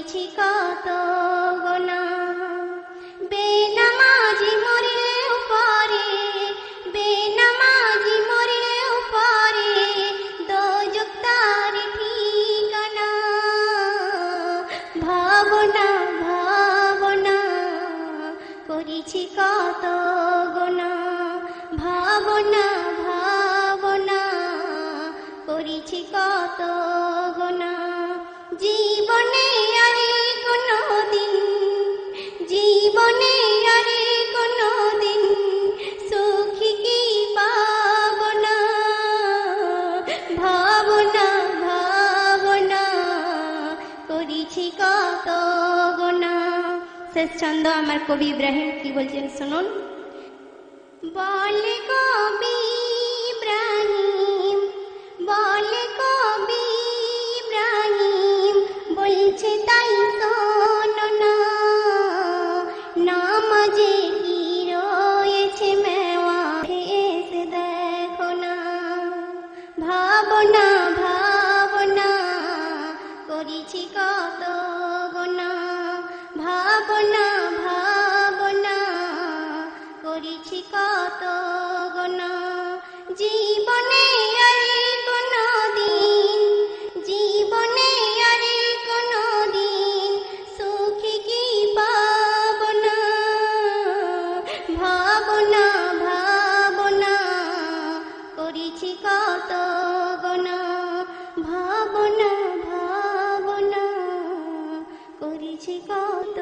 করিছি কত গোনা। বেনামাজি মরিলেও পরে, বেনামাজি মরিলেও পরে, দোজখ তার ঠিকানা। ভাবনা ভাবনা করিছি কত গোনা, ভাবনা ভাবনা করিছি কত গোনা। জীবনে আরে কোনো দিন, জীবনে আরে কোনো দিন সুখী কি পাব না। ভাবনা ভাবনা করিছি কত গোনা। শেষ ছন্দ আমার কবি ইব্রাহিম কি বলছেন শুনুন। বলে কবি ইব্রাহিম, বলে কবি ইব্রাহিম, বলছে তাই শোনো না। নামাজে কি রয়েছে মেওয়া, এসে দেখো না। ভাবনা ভাবনা করিছি কত গোনা, ভাবনা ভাবনা করিছি কত গোনা। জীবনে আরে কোনো দিন, জীবনে আরে কোনো দিন সুখী কি পাব না। ভাবনা ভাবনা করিছি কত গোনা, ভাবনা ভাবনা করিছি কত